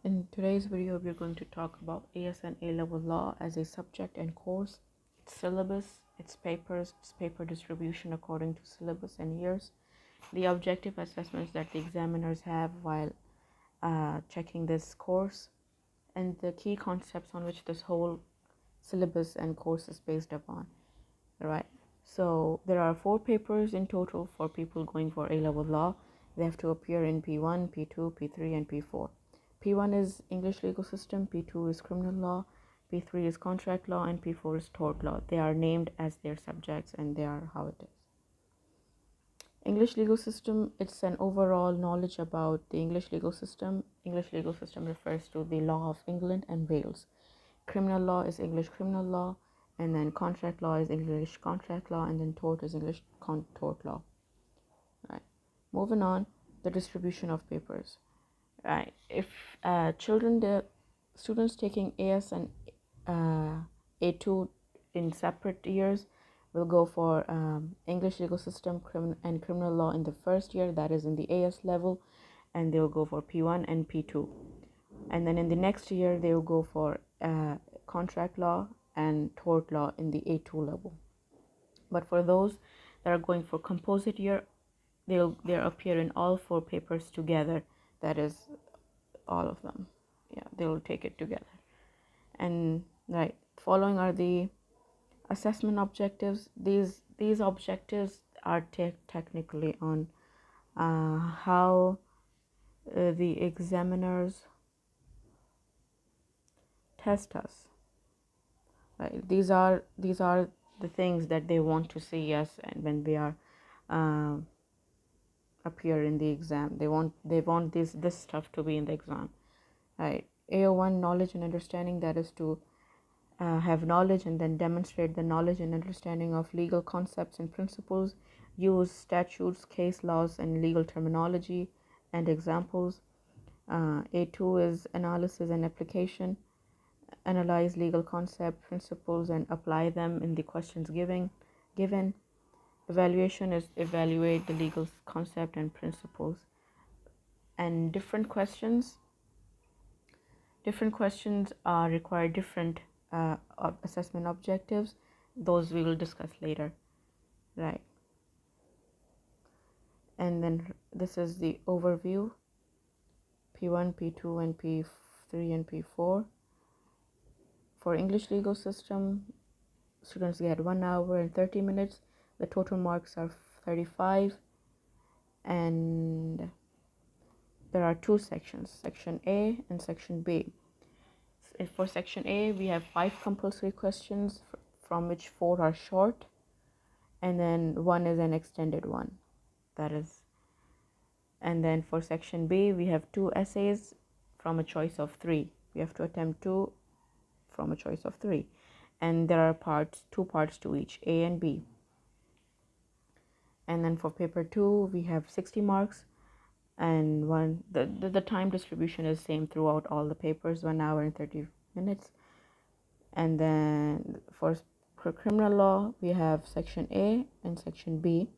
In today's video, we're going to talk about AS and A-level law as a subject and course, its syllabus, its papers, its paper distribution according to syllabus and years, the objective assessments that the examiners have while checking this course, and the key concepts on which this whole syllabus and course is based upon. Right. So there are 4 papers in total for people going for A-level law. They have to appear in P1, P2, P3, and P4. P1 is English legal system, P2 is criminal law, P3 is contract law, and P4 is tort law. They are named as their subjects and they are how it is. English legal system, it's an overall knowledge about the English legal system. English legal system refers to the law of England and Wales. Criminal law is English criminal law, and then contract law is English contract law, and then tort is English tort law. Right. Moving on, the distribution of papers. Right. If the students taking AS and A2 in separate years will go for English legal system and criminal law in the first year, that is in the AS level, and they will go for P1 and P2. And then in the next year, they will go for contract law and tort law in the A2 level. But for those that are going for composite year, they'll appear in all 4 papers together. That is all of them. Yeah, they will take it together. And right, following are the assessment objectives. These objectives are technically on how the examiners test us. Right. These are the things that they want to see us, and when we are appear in the exam, they want this stuff to be in the exam. Right. AO1, knowledge and understanding, that is to have knowledge and then demonstrate the knowledge and understanding of legal concepts and principles, use statutes, case laws, and legal terminology and examples. A2 is analysis and application, analyze legal concept, principles, and apply them in the questions given. Evaluation is evaluate the legal concept and principles. And different questions require different assessment objectives. Those we will discuss later. Right. And then this is the overview. P1, P2, and P3 and P4. For English legal system, students get 1 hour and 30 minutes. The total marks are 35. And there are 2 sections, Section A and Section B. For Section A, we have 5 compulsory questions, from which 4 are short, and then 1 is an extended one. And then for Section B, we have 2 essays from a choice of 3. We have to attempt 2 from a choice of 3, and there are 2 parts to each, A and B. And then for paper 2, we have 60 marks, and the time distribution is same throughout all the papers, 1 hour and 30 minutes. And then for criminal law, we have Section A and Section B.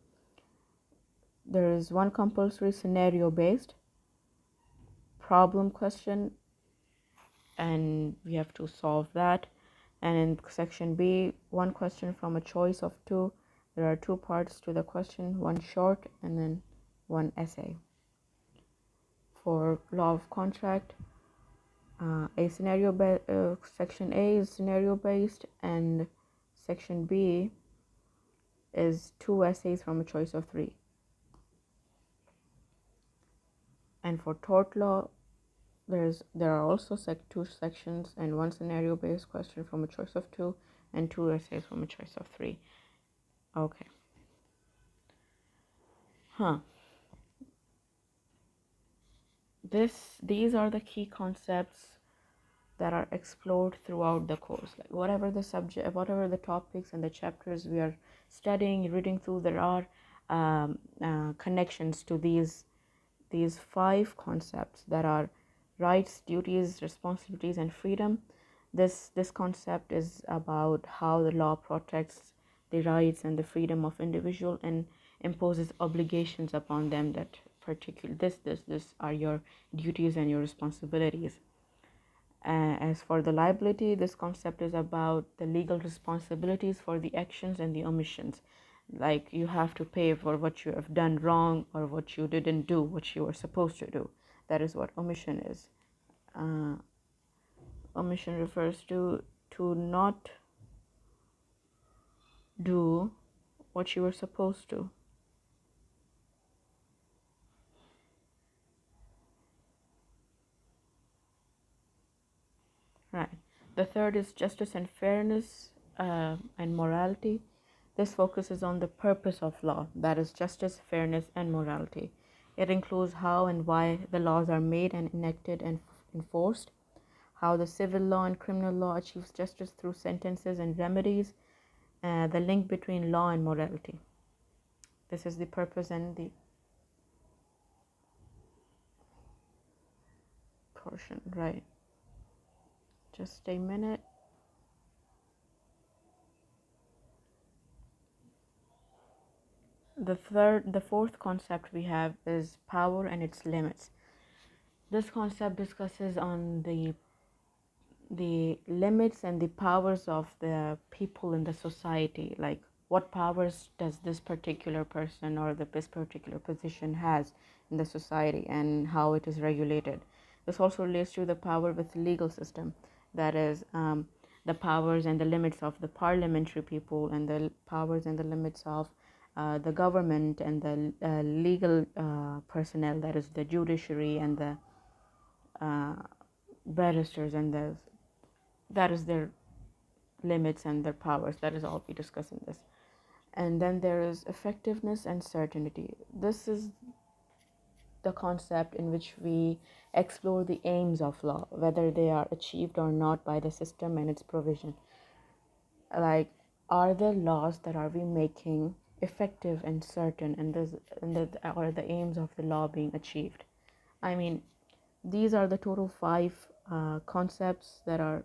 There is 1 compulsory scenario based problem question, and we have to solve that. And in Section B, 1 question from a choice of 2. There are 2 parts to the question, 1 short and then 1 essay. For law of contract, Section A is scenario based, and Section B is 2 essays from a choice of 3. And for tort law, there are also 2 sections and 1 scenario based question from a choice of 2 and 2 essays from a choice of 3. Okay. These are the key concepts that are explored throughout the course. Like whatever the subject, whatever the topics and the chapters we are studying, reading through, there are connections to these 5 concepts that are rights, duties, responsibilities, and freedom. This concept is about how the law protects the rights and the freedom of individual and imposes obligations upon them, that particular this are your duties and your responsibilities. As for the liability, this concept is about the legal responsibilities for the actions and the omissions. Like you have to pay for what you have done wrong or what you didn't do, what you were supposed to do. That is what omission is. Omission refers to not do what you were supposed to. Right. The third is justice and fairness and morality. This focuses on the purpose of law, that is, justice, fairness, and morality. It includes how and why the laws are made and enacted and enforced, how the civil law and criminal law achieves justice through sentences and remedies, the link between law and morality. This is the purpose and the portion, right? Just a minute. The fourth concept we have is power and its limits. This concept discusses on the limits and the powers of the people in the society, like what powers does this particular person or this particular position has in the society and how it is regulated. This also relates to the power with the legal system, that is, the powers and the limits of the parliamentary people and the powers and the limits of the government and the legal personnel, that is the judiciary and the barristers, and that is their limits and their powers. That is all we discuss in this. And then there is effectiveness and certainty. This is the concept in which we explore the aims of law, whether they are achieved or not by the system and its provision. Like, are the laws that are we making effective and certain, and are the aims of the law being achieved? I mean, these are the total 5 concepts that are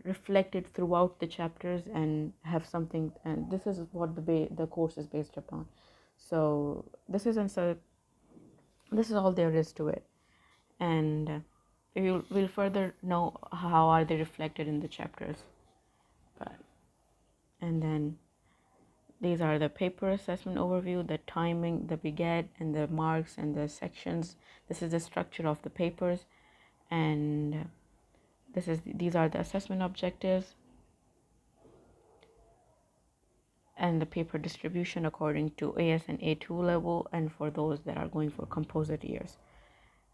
reflected throughout the chapters and have something, and this is what the course is based upon. So this is all there is to it, and we'll further know how are they reflected in the chapters. But and then these are the paper assessment overview, the timing, the beget, and the marks and the sections. This is the structure of the papers, and these are the assessment objectives and the paper distribution according to AS and A2 level, and for those that are going for composite years.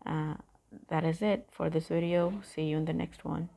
That is it for this video. See you in the next one.